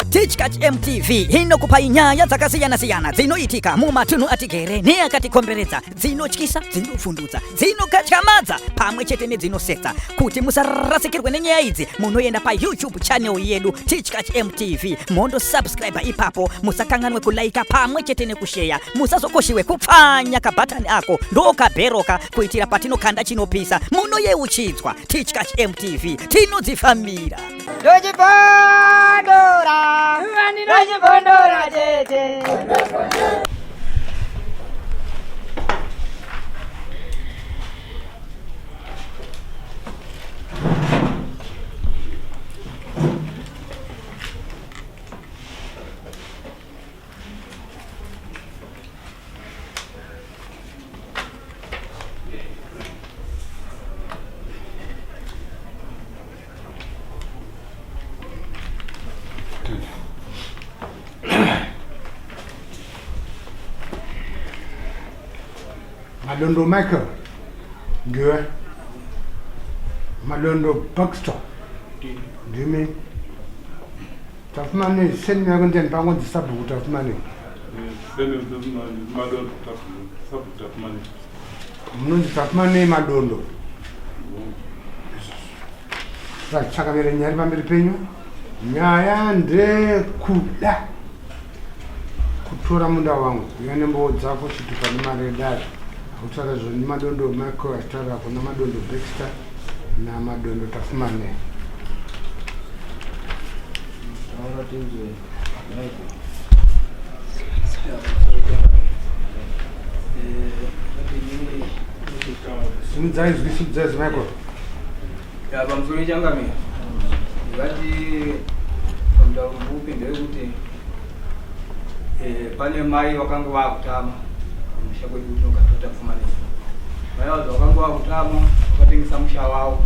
Teachkatch MTV inokupa inyaya dzakasiyana-siyana dzinoitika mumatunhu atigere neakatikomberedza, dzinotyisa, dzinofundutsa, dzinokatyamadza pamwe chete nedzinosetsa. Kuti musarasikirwe nenyaya idzi, munoenda pa YouTube channel yedu Teachkatch MTV, mondo subscribe ipapo, musakanganwe kulaika pamwe chete nekushare, musazokoshiwe kupfanya kabhatani ako ndokabheroka kuitira patinokanda chinopisa munoyeuchidzwa. Teachkatch MTV tinodzifambira. Dojibondora tete. Madondo Michael, Gue, Madondo Baxter, Jimmy, tough money, send me a gun and pound the subboot of money. Tough money. No tough money, Madondo. Right, Chakavera Nyarva Mirpeno, Nyayande Kula Kutura Mundawang, Yanabo Zafo to Palmare Dad. Utara zoni Madondo Michael atara kuna Madondo Baxter na Madondo Tafmane. Simzaiz Michael. Ya bamsuri jangami. Ibati pamda ubupi ndekuti pane mai wakanga wakutama. Mshakwe kutoka tutafumani. Maya wakangu wakutama wakatengesa musha wao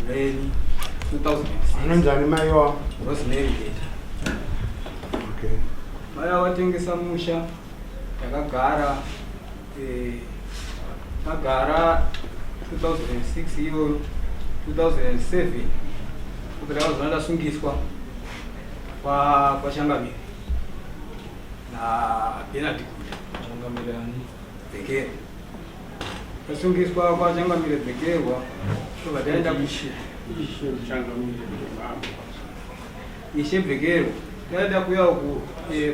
uleni 2006. Anonjani mayo Rosemary Gate. Okay. Maya watengesa musha yakagara magara 2006 hiyo 2007 kutaka zinaenda sungiswa kwa Changamire na Bernard Changamirani Bekero kasungiswa kwa Changamire Bekerwa so badaenda ishe Bekero kaenda kuya ku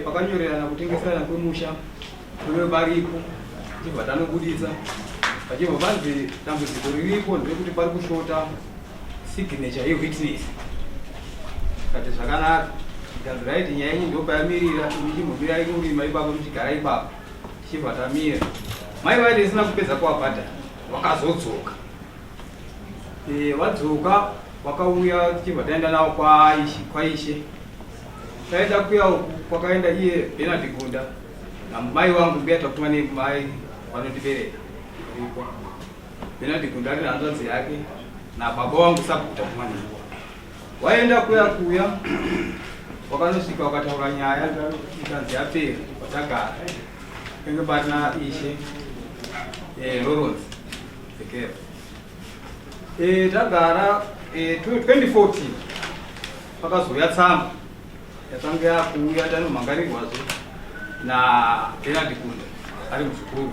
pakanyorerana kutengesana kwemusha kwe baripo chivatano kudisa pachiva vanzi dambudziko riripo ndekuti pari kushota signature ye-witness kati zvakanaka ikanzi raiti nyaya iyi ndo payamirira ichimhumira ikurima ipapo muchigara ipapo tichibvatamira mai vaiti isina kupedza kuwabhadhara wakazodzoka wadzoka wakauya tichibva taenda navo kwaishe taenda kuya uku kwakaenda iye Bernard Gunda namai vangu mbuya takutuma nemai vanotibereka ripo Bernard Gunda ari hanzvadzi yake nababa wangu Sabhuta kumani waenda kuya wakanosvika wakataura nyaya ikanzi yapera watagara penge patina ishe Lawrence Bekero tagara 2014 pakazouya tsamba yakanga yakuuya tanomhangarirwazve na Bernard Gunda ari muzvikuru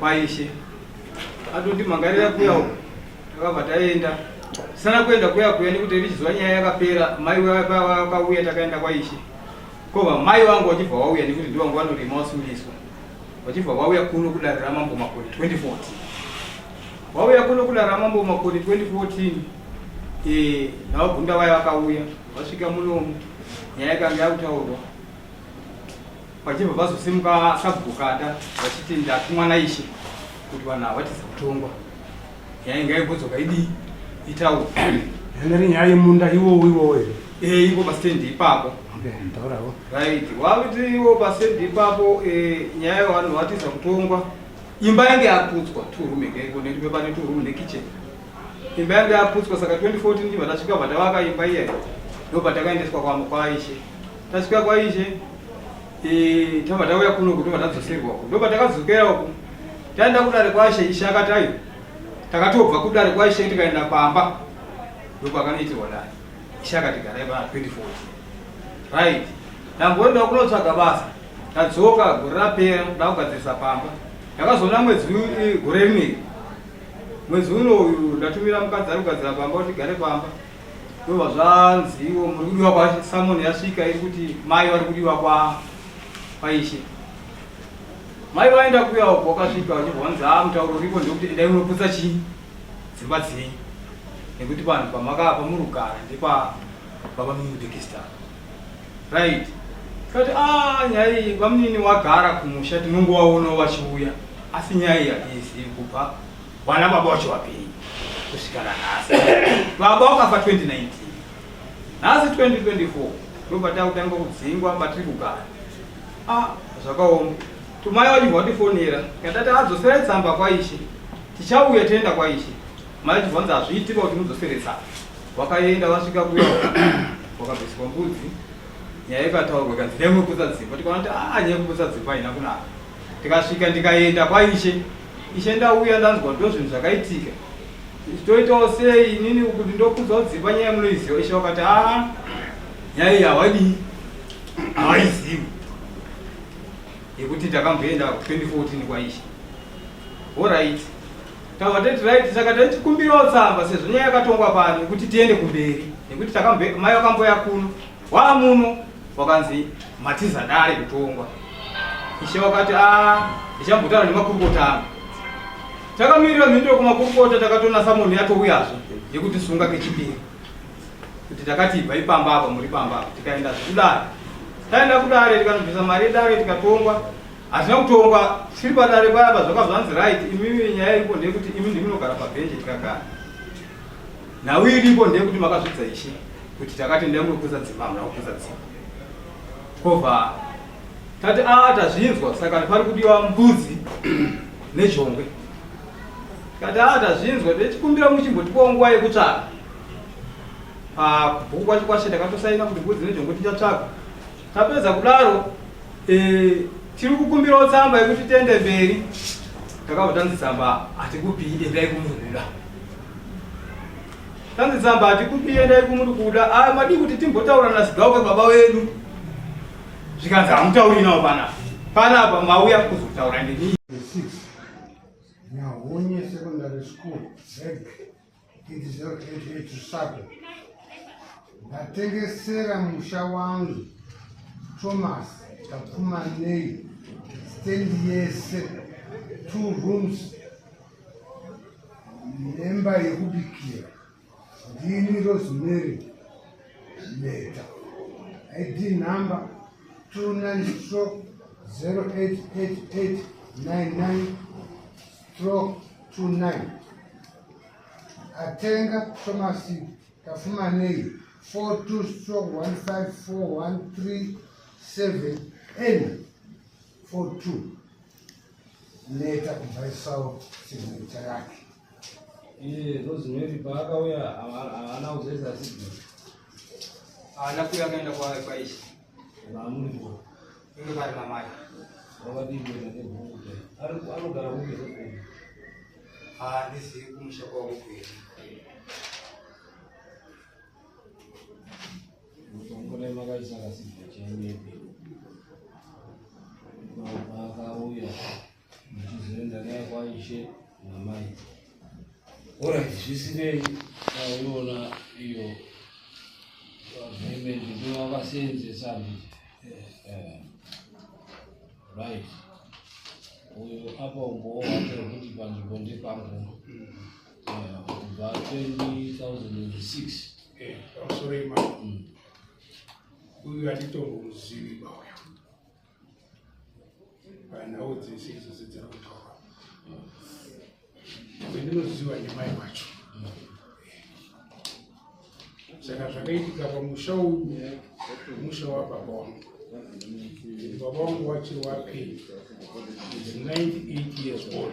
kwaishe atoti mhangarira kuya uko takabva taenda tisana kuenda kuya nekuti richizwa nyaya yakapera mai vakauya takaenda kwaishe kobva mai vangu vachibva vauya nekuti ndivangu vanorima wasungiswa vachibva vauya kuno kudarira mambo makore 2014 vauya kuno kudarira mambo makore 2014 navagunda vaya vakauya vasvika munomu nyaya yakanga yakutaurwa vachibva vazosimuka sabhukata vachiti ndatumwa naishe kuti vanhu havatiza kutongwa nyaya inga ibvudzoka idii itaurwa yanari nyaya yemunda iwowo here ivo pastendi ipapo ndaurawo right waviti ivo pastendi ipapo nyaya yavanhu vatiza kutongwa imba yange yaputswa turume ngeko nekuti pane turume nekicheni imba yange yaputswa saka 2014 ndibva tasvika bva tavaka imba iyayi ndobva takaendeswa kwaishe tasvika kwaishe tabva tauya kuno kuti vatadzoserwa uku ndobva takadzokera uku taenda kudare kwaishe ishe akatayo takatobva kudare kwaishe tikaenda pamba ndokwa kanoitirwa dare ishakati garai pa 2014 right ndamboenda kunotsvaga basa tadzoka gore rapera ndakugadzirisa pamba ndakazoona gore rineri mwedzi unoyu ndatumira mukadzi ari kugadzira pamba kuti gare pamba ndobva zvanziwo muri kudiwa kwasamoni yasvika iri kuti mai vari kudiwa kwaishe mai vaenda kuuya uko wakasvika vachibva mutauro uripo ndekuti endai munoputsa chii dzimba dzenyu nekuti vanhu pamurugara ndepababa mumudhikista right kati nyaya iyi vamunini wagara kumusha tinongovaonawo vachiuya asi nyaya iyi hatiizivi kubva vana baba vacho vapei kusvika nanhasi baba wakafa 2019 nhasi 2024 ndopatakutanga kudzingwa patiri kugara zvakaoma tumai vachibva vatifonera katati adzosera tsamba kwaishe tichauya toenda kwaishe mai chibvanza hazviitika kuti mudzosere tsamba vakaenda vasvika kuya vakabviswa mbudzi nyaya ikataurwa ikanzi ndai munoputsa dzimba tikaona kuti nyaya yekuputsa dzimba haina kunaka tikasvika ndikaenda kwaishe ishe ndauya ndanzwa ndo zvinhu zvakaitika toitawo sei inini kuti ndoputsawo dzimba nyaya munoiziva ishe vakati nyaya iyi havadii havaizivi yekuti takamboenda 2014 kwaishe oright tava tati right saka tachikumbirawo tsamba sezvo nyaya yakatongwa pano kuti tiende kumberi nekuti mai vakamboya kuno wamuno wakanzi matiza dare kutongwa ishe vakati ndichambotaura nemakurukota angu takamirira mhinduro kumakurukota takatona samoni yatouyazve yekuti sunga kechipiri kuti takati ibva ipamba apa muri pamba apa tikaenda zvekudare taenda kudare tikanobvisa mari yedare tikatongwa hazina kutongwa tiri padare payapa zvakabvanzi right imimi nyaya iripo ndeyekuti imi ndimunogara pabhenji tikagara nhau iripo ndeyekuti makazvidza ishe kuti takati ndai munoputsa dzimba hamuna kuputsa dzimba kobva tati tazvinzwa saka pari kudiwa mbudzi nezhongwe tikati tazvinzwa tichikumbira muchimbotipawo nguva yekutsvaga kubhuku kwacho kwashe takatosaina kuti mbudzi nezhongwe tichatsvaga tapedza kudaro tiri kukumbirawo tsamba yekuti tiende mberi takabva tanzi tsamba hatikupi endai kumurikuda tanzi tsamba hatikupi endai kumurikuda madi kuti timbotaura nasigauka baba wedu zvikanzi hamutauri nawo panapa mauya kuzotaura ndini 6 Nyahonye Secondary School Reg 8088 Sable ndatengesera musha wangu Thomas tapfuma nei stendi yese 2 rooms nemba yekubikira ndini Rosemary Leta ID number 29-088899/29 atenga Thomas tapfuma nei 42-154-137N42 Leta kubvaisawo signature yake Rosemary paakauya haana kuzesa signature haana kuya akaenda kwaishe vaamuripo inge vari namai vakadibwenanebhuku anogara kuke ndizivi kumusha kwavokupera mutongo makaisa kasigna chainebe akauya muchizoenda naye kwaishe namai orit zvisinei aiona iyo agreement ndovakaseenzesa nditi right uyo apa umboowatira kuti panzvimbo ndepangu kubva 2006 pamusorema uyu atitombomuzivi bauya panhau dzese idzose dzakutaura wendinoziva nemai vacho saka zvakaitika pamusha uyu musha wababa wangu baba wangu wachiri wapei 98 years old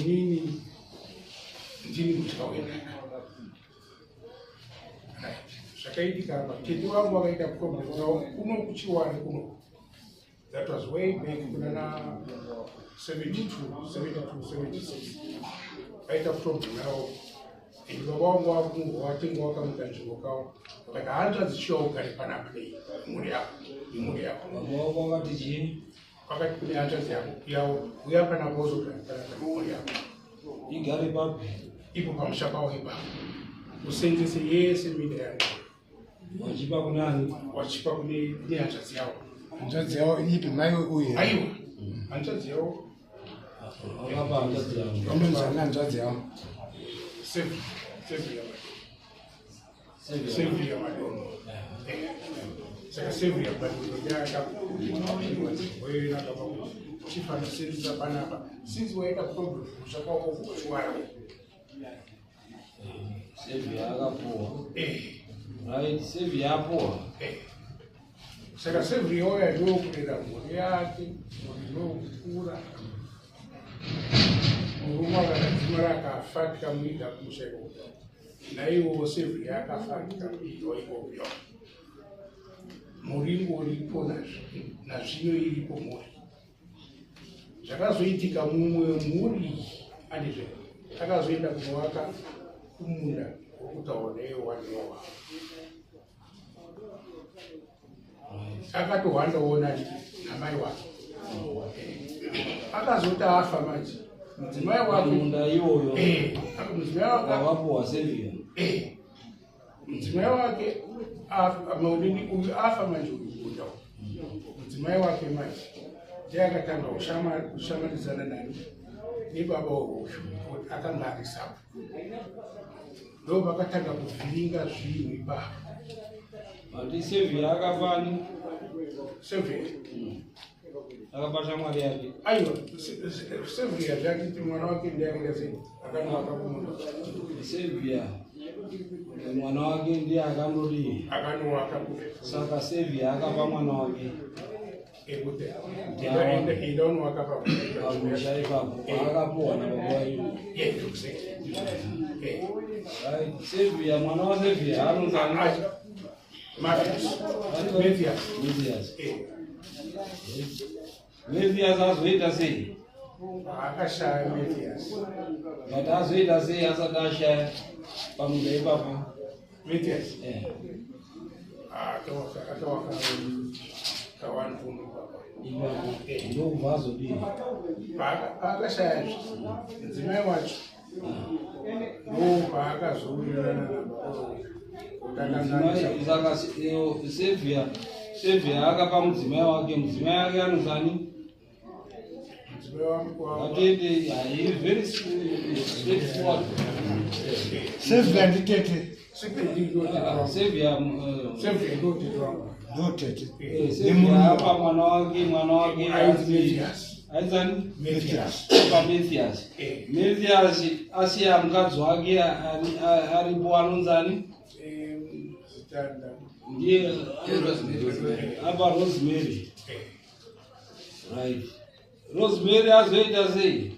inini ndini kutaurana zvakaitika apa tete wangu wakaita problem kuno kuchiwani kuno that was way back kunana 72 76 aita problem nawo baba wangu wakungu watengo wakamukanjiko kawo kaka hata zishoka pana play muri yako baba wako wakati chini wakati kuni hata yao uyapa na bozo kana muri yako igari papi ipo pamshapa wipa usenzese yese midani wachipa kunani wachipa kuni hata yao Njazi yao ipi nayo uye. ayo anchazi yao akapa anjazi yao Kama njazi yao. sefi ya madono saka sefi ya madono ya kapu wewe na kama chifa na sisi za banaba sisi waenda problem ushaka kwa kuchwara sevi akapoa right sevi yapoa saka sefi yoya ndio kuleta muri yake ndio kura Muruma kana kafatika mwida kushego na hiyo sefi yakafatika ndio iko byo muringo ulipo na zino ilipo muri zvakazoitika mumwe muri andizve akazoenda kunovaka kumunda wokutaoneyo wanowa akatohwandaona namai wake akazoti afa manje mudzimai wake munda iyoyo mudzimai wake wakapoa sevia mudzimai wake maudini uyu afa manje uyu mudzimai wake manje ndiye akatanga kushamanidzana nani nebaba wauyu akanga ari sapo ndo vakatanga kuvhiringa zvinhu ibaba mati sevia akapani sevheri akabata mwari yake aiwa sevheri zvakiti mwana wake ndiye akaita sei akanaka kumunda sevia mwana wake ndiye akandodii akanoaka kuti saka sevia akapa mwana wake ekuti ndaonowaka pamusha ipapo akapoa na baba wayo right sevia mwana wa sevia anozana Mathias azoita sei akashaya Mathias but azoita sei asati ashaya pamunda ipapo Mathias akawaka kawanfumu ipapo ndokubva azodii paakashaya mudzimai wacho ndo paakazowirirana saka sevia akapa mudzimai wake mudzimai wake anozani atende very straightforward Sevia nditete. sevia Ndotete. sevia apa mwana wake aizani Mathias apa Mathias Mathias asiya mukadzi wake aripo anonzani ndiye apa Rosemary right Rosemary azoita sei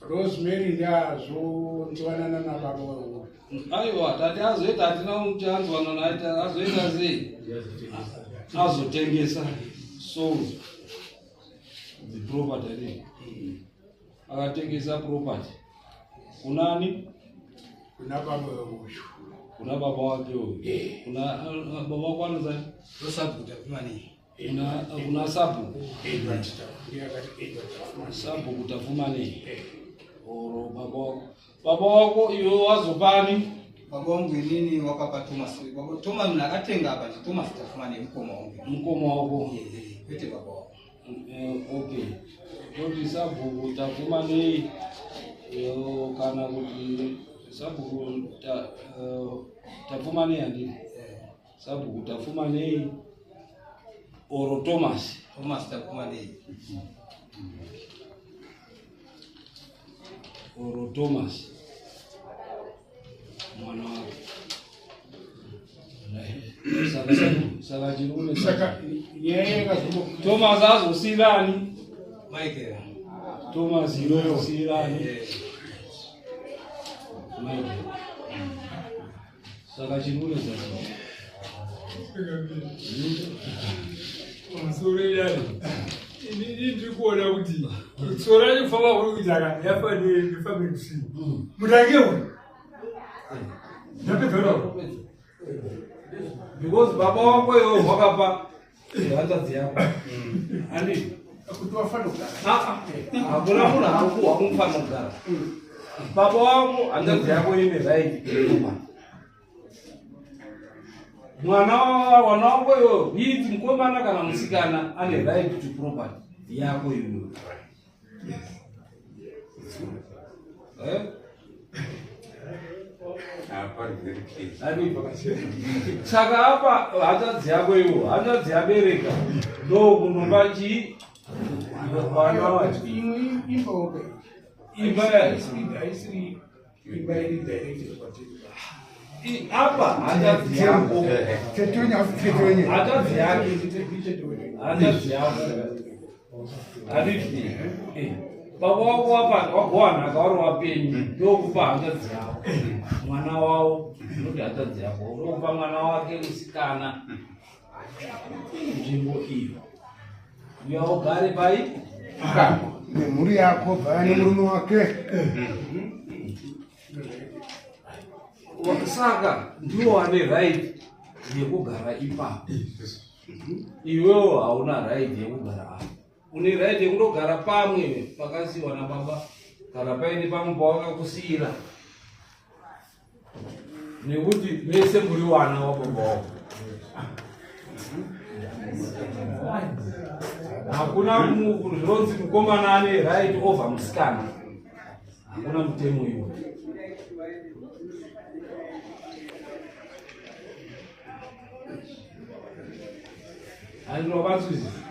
Rosemary ndiazonzwanana nababa wauyu aiwa tati azoita hatina kuti anzwana naye azoita sei azotengesa sold the property akatengesa property kunani kuna baba wauyu kuna baba wake huyo kuna baba wako anozani Rosabuta kumani. kuna sabu Edward sabu kutafumani oro baba wako iwe wazopani Baba wangu nini wakapa Thomas. Baba Thomas nakatenga hapa ndi Thomas tafumani mkomo wangu. wako Wete baba wangu. okay kuti sabu kutafumani kana kuti sabu tafumani andi sabu kutafumani oro Thomas tafumani. oro Thomas mwana wake saka chirune saka yeye kazuko Thomas azosirani Michael. Thomas irosirani saka chirune sasa Masore yani. Ini ndikuona kuti tsora chifamba kuri kuchaka yafanire family tree. Mutangewo. because baba wako iwe wakapa hanzvadzi yako ani hakuna munhu akuwa kumufana kugara baba wako hanzvadzi yako ine right mwana wako iwe iti mukomana kana musikana ane right to property yako iwe saka apa hanzvadzi yako iwo hanzvadzi yabereka ndo kunomba chii vana vacho apa hanzvadzi yako hanzvadzi yako handiti baba wako wagowanhaka wari wapenyu ndokupa hanzvadzi yako mwana wavo noti hanzvadzi yako ndokupa mwana wake musikana nzvimbo iyo yaugare pai nemhuri yako bvaya nemurume wake saka ndiwo wane right yekugara ipapo iwewo hauna right yekugara apa une right yekundogara pamwe pakasiyiwa nababa kana paine pamwe pawakakusiyira nekuti mese muri wana wababa wako hakuna zvinonzi mukomana ane right over musikana hakuna mutemo iwo andinovatsuzisa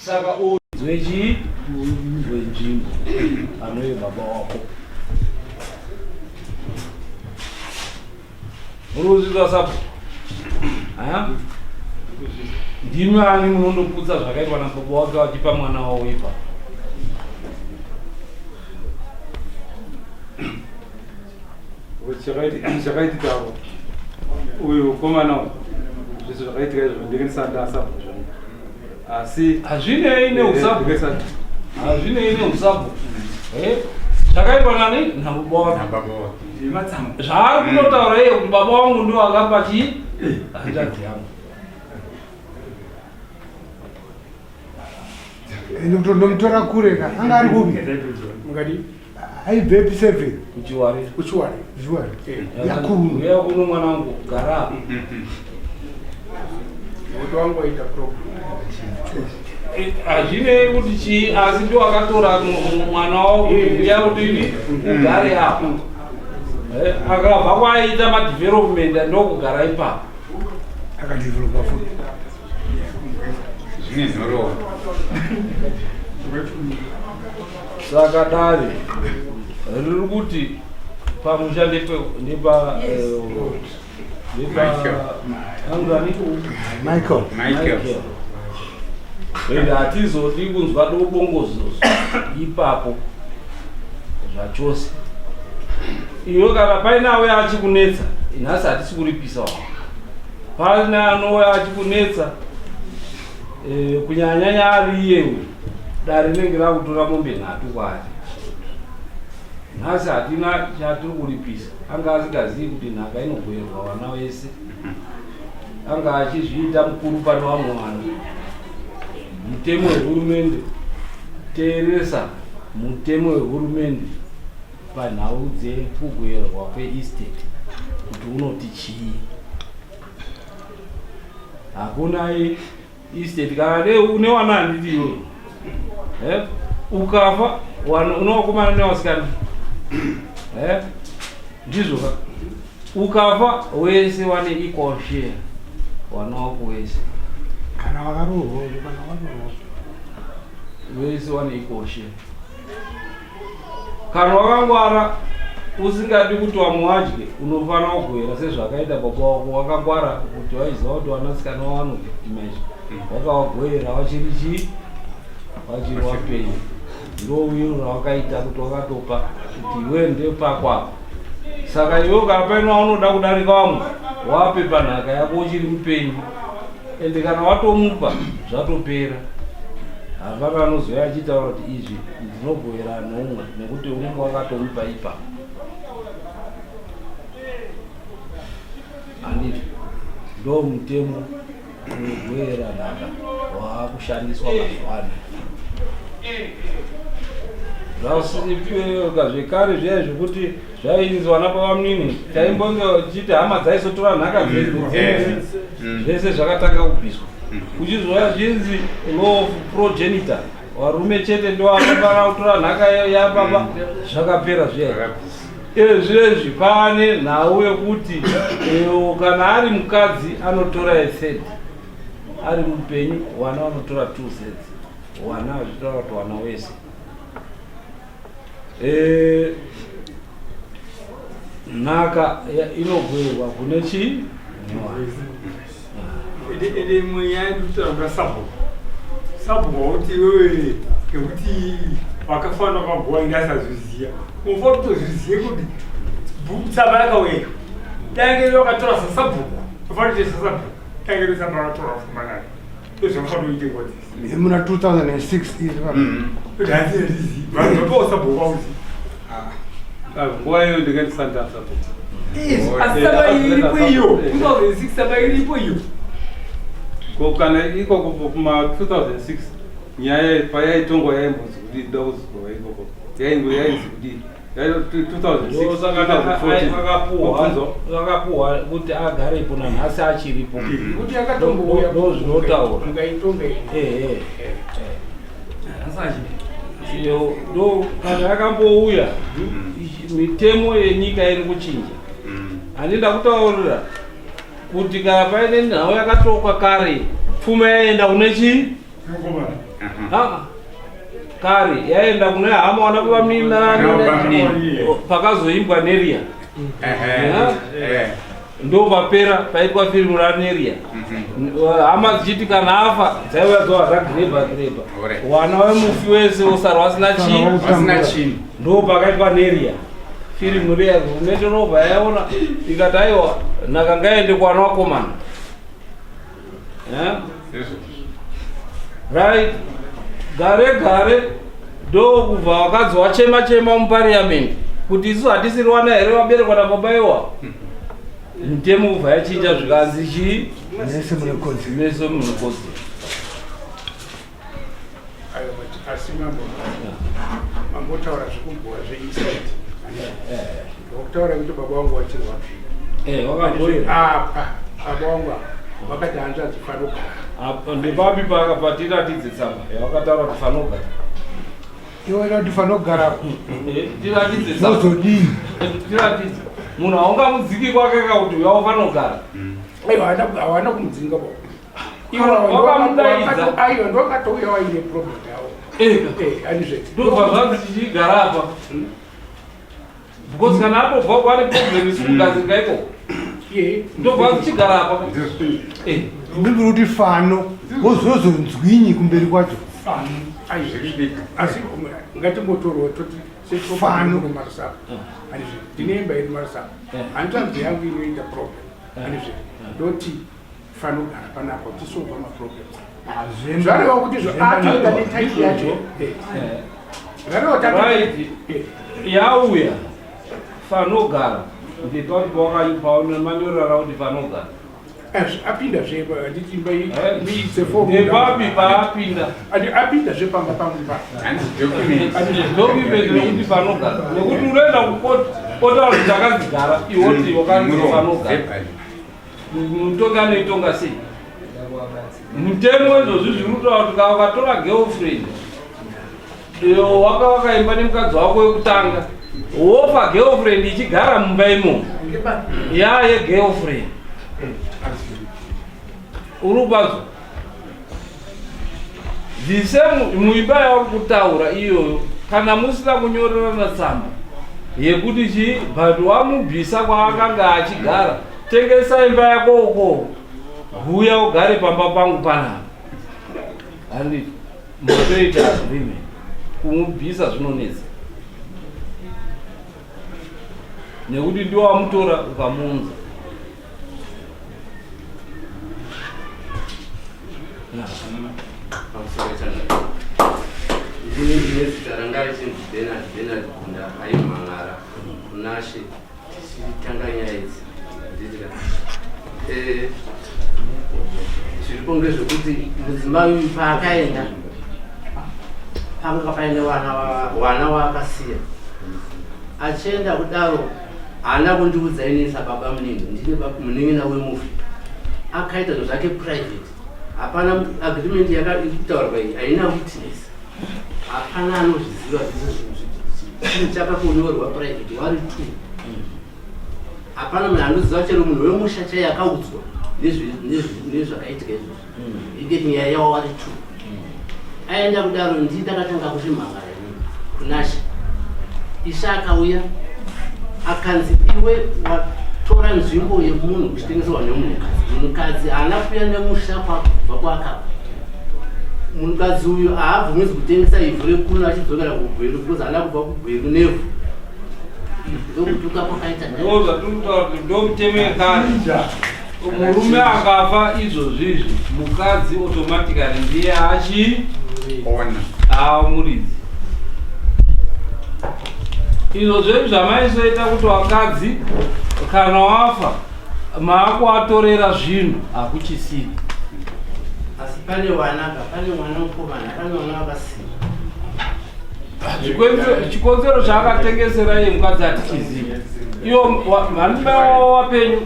saka unzwe chii unzwe nzvimbo anoye baba wako unozvizwa sapo aya ndimi ani munondoputsa zvakaitwa nababa wake vachipa mwana wavo ipa chakaitikavo uyu komana zviso zvakaitika izvo ndingisandasa asi hazvinei neusapo hazvinei neusapo zvakaitwa nani nababa wake zvaari kunotaura iye kuti baba vangu ndiwo akapa chii hanzvadzi yangu ende kuti ndomutora kure ka anga ari kupi aibve epi7 kuchiwari zviwari yakuru uya kuno mwana wangu gara Mtu wangu aita problem. Hazvinei kuti chii asi ndiwo akatora mwana wavo uya kuti ugare apa akabva kwaita madevelopment ndokugara ipapo akadevelopa futi zvine zvinorova saka dare riri kuti pamusha ndepa angani Michael ende hatizodi kunzwa dobongozo ipapo zvachose iwe kana paine auya achikunetsa nhasi hatisi kuripisa wavo paine anouya achikunetsa kunyanyanya ari iyewe dare rinenge rakutora mombe nhatu kwaari nhasi hatina chatiri kuripisa anga asingazivi kuti nhaka inogoverwa vana vese anga achizviita mukuru pane vamwe vana mutemo wehurumende teeresa mutemo wehurumende panhau dzekugoverwa kweestate kuti unoti chii hakuna estate kana dei une wana handiti iwe ukafa unowakomana newasikana ndizvo ka ukafa wese wane equal share wana wako wese kana wakarohwa kana wakarohwa wese wane equal share kana wakangwara usingadi kuti wamuwadye unofanira kugwera sezvakaita baba wako wakangwara kuti waiziva kuti wanasikana wawanodya imazhi wakawagwera wachiri chii wachiri wapenyu ndowiro rawakaita kuti wakatopa kuti iwe ndepakwako saka iwe ukapaina waunoda kudarika vamwe wape panhaka yako uchiri mupenyu ende kana watomupa zvatopera hapana anozoya achitaura kuti izvi ndinobwera nomwe nekuti unenge wakatomupa ipapo handiti ndo mutemo unogwera nhaka waakushandiswa mazuano zvasipiweka zvekare zviya zvekuti zvainzwa napavamunini taimbonge chiti hama dzaisotora nhaka zvese zvakatanga kubviswa uchizwa zvinzi law of progenitor varume chete ndo vanofana kutora nhaka yapapa zvakapera zviya zvinezvi pane nhau yekuti kana ari mukadzi anotora a3rd ari mupenyu wana vanotora 2/3 wana vachitaura kuti wana wese nhaka inogwerwa kune chii ede munyaya yekutaura sabhuka kuti wewe ngekuti wakafanira kwaguva ingasazviziva unofanira kutozvizive kuti tsamba yakaweka dange wakatora sasabhuku ufanira kuita sasabhuku dange tsamba wakatora kufumanana ndozvamafanira kuite ngozi muna 2006 kuti hanzirizivi vanhu vapawo sabhuku auzi nguva iyo ndinganisanda sabhuku asaba iripo iyo 2006 saba iripo iyo kana ikoko kuma 2006 nyaya payaitongwa yaimbozi kuti ida kuzikova ikoko yainzi kuti 2006 kuti agarepo nanhasi achiripo kuti akatongoya ndozvinotaura ndo kana yakambouya mitemo yenyika iri kuchinja handida kutaurira kuti kana paine nhau yakatokwa kare pfuma yaenda kune chii kare yaenda kune hama wana kuvaminani pakazoimbwa neria ndo papera paitwa firimu raneria hama dzichiti kana afa dzaiuya dzova dzagireba wana wemufi wese usarwa asina chii ndo pakaitwa neria firimu riya unetonobva yaona ikati aiwa nhaka ngaende kwana wakomana right gare ndo kubva wakadzi wachema mupariamendi kuti isu hatisiri wana here vaberekwa nababaiwa mitemo kubva yachinja zvikanzi chii nese munekodzi asi mambotaura zvekubhuwa zveinsight wakutaura kuti baba wangu wachirwa apa baba wangu vakati hanzvadzi fanogara ndepapi patiratidze tsamba yawakataura kuti fanogara iwena kuti fanogara tiratidze nozodini tiratidze munhu haungamudziki kwake kakuti uya ufanogara hawana kumudzinga wakamudaidza ndokatouya waine problem yavo ndobva zvanzi tichigara apa because kana atobva kwane problem isikugadzirika ikoko ndobva tichigara apa ndibiri kuti fano wozozonzwinyi kumberi kwacho asi ngatimbotorwa toti sefano marisapa ndinemba iri marisapa handitanzi yangu inoita problem anizve ndoti fanogara panapa tisolva maproblems zvareva kuti zvoatoita netaiti yacho yauya fanogara ndepauti wakaipaonemanyorera kuti fanogara apinda zveanditimba nepapi paapinda apinda zvepamba pamwe ndokuipezekuti fanogara nekuti unoenda kukoti otaura kuti takadzigara iwoti wakanzi fanogara mutongi anoitonga sei mutemo izvozvi zvirikutaura kuti wakatora girlfriend wakaimba nemukadzi wako wekutanga wopa girlfriend ichigara mumba imomo yegirlfriend urubazo zvise muimba yauri kutaura iyoyo kana musina kunyorerana tsamba yekuti chii but wamubvisa kwaakanga achigara tengesa imba yako uko huya ugare pamba pangu panapa handiti motoita agreement kumubvisa zvinonetsa nekuti ndiwo wamutora ukamuunza taranga ichinzi Bernard Kunda aimhangara kunashe tichitanga nyaya idzi zviripo ngezvekuti mudzimai paakaenda panga paine wana waakasiya. Achienda kudaro haana kundiudza inesa baba muningi, ndine munin'ina wemufi. Akaita zvinhu zvake private, hapana agreement yakataurwa iyi, haina witness, hapana anozviziva chinhu chakakonyorwa private wari tu. Hapana munhu anoziva chero munhu wemusha chaiye akaudzwa nezvakaitika izvozvo. Iketi nyaya yavo wari tu. Aenda kudaro ndii ndakatanga kuzvimhangara inini kunasha. Isha akauya akanzi iwe watora nzvimbo yemunhu kuchitengeserwa nemunhukadzi. Munhukadzi haana kuuya nemusha kwabva kwakabva. Munhukadzi uyu haabvumidzwi kutengesa ivhu rekuno achidzokera kuGweru because haana kubva kuGweru nevhu. Ndokutuka kwakaita ndomutemo wekare. Murume akafa izvozvizvi mukadzi automatically ndiye amuridzi. Izvo zvedu zvamaisoita kuti vakadzi kana wafa maakuatorera zvinhu hakuchisiri. Asi pane wanaka, pane mwana mukomana, pane mwana wakasiya. Chikonzero chaakatengesera iye mukadzi hatichizivi. Iyo mai wapenyu.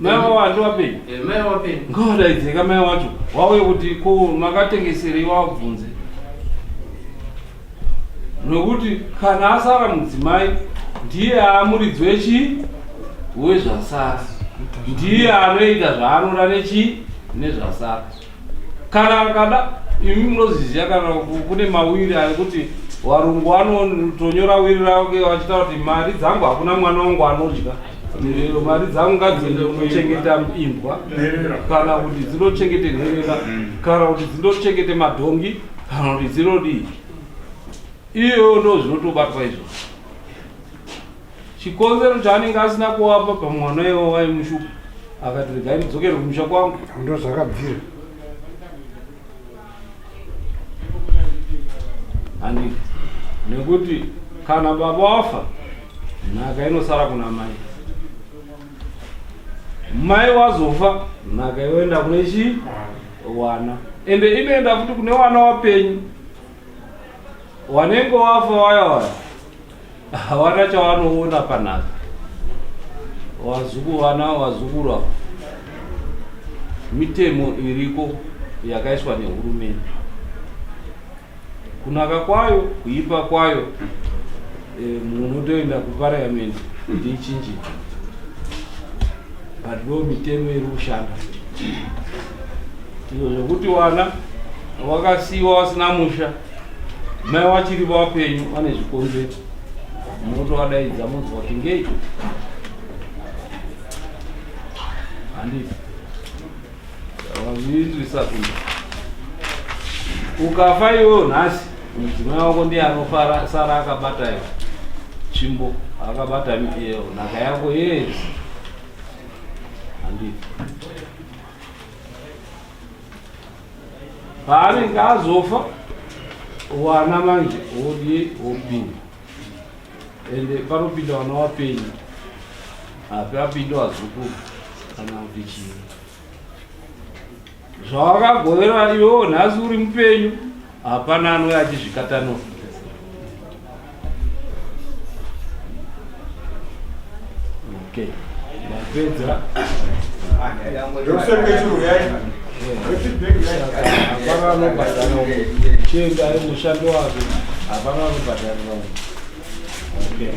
Mai wawandi wapenyu. Mai wapenyu. Ngawadaidzeka mai wacho. Wauye kuti ko makatengeserei wabvunze. Nokuti kana asara mudzimai ndiye amuridzi wezvasara. Ndiye anoita zvaanoda nezvasara. Kana akada imi munozviziva kana kune mawiri ari kuti varungu vanotonyora wiri rake vachitaura kuti mari dzangu hakuna mwana wangu anodya. Mari dzangu ngadziende kunochengeta imbwa kana kuti dzinochengete nherera kana kuti dzinochengete madhongi kana kuti dzinodii. Iyo ndo zvinotobatwa izvo. Chikonzero chaanenge asina kuwapa pamwana iwo waimushupa akati regai ndidzokere kumusha kwangu. Ndo zvakabvira. Handiti nekuti kana baba wafa nhaka inosara kuna mai. Mai wazofa nhaka yoenda kune wana. Ende inoenda futi kune wana wapenyu. Wanenge wafa waya hawana chavanoona panhaka. Wana wazukuru mitemo iriko yakaiswa nehurumende. Kunaka kwayo, kuipa kwayo, munotoenda kuparliament kuti ichinjike. Ndo mitemo iri kushanda. Izvo zvokuti wana wakasiyiwa wasina musha, mai wachiri vapenyu vane zvikonzero. Munotovadaidza munzwa kuti ngei. Handiti wazvinzwisa kuti ukafa iwewe nhasi mudzimai wako ndiye anofara sara akabata tsvimbo akabata nhaka yako yese. Handiti paanenge azofa wana manje wopinda ende panopinda wana wapenyu hapapinda wazukuru kana kuti chii. Zvawakagovera iwewo nhasi uri mupenyu hapana anouya achizvikatanura. Okay, ndapedza. Hapana anobhadhara chienda mushando wake, hapana anobhadhara. Okay.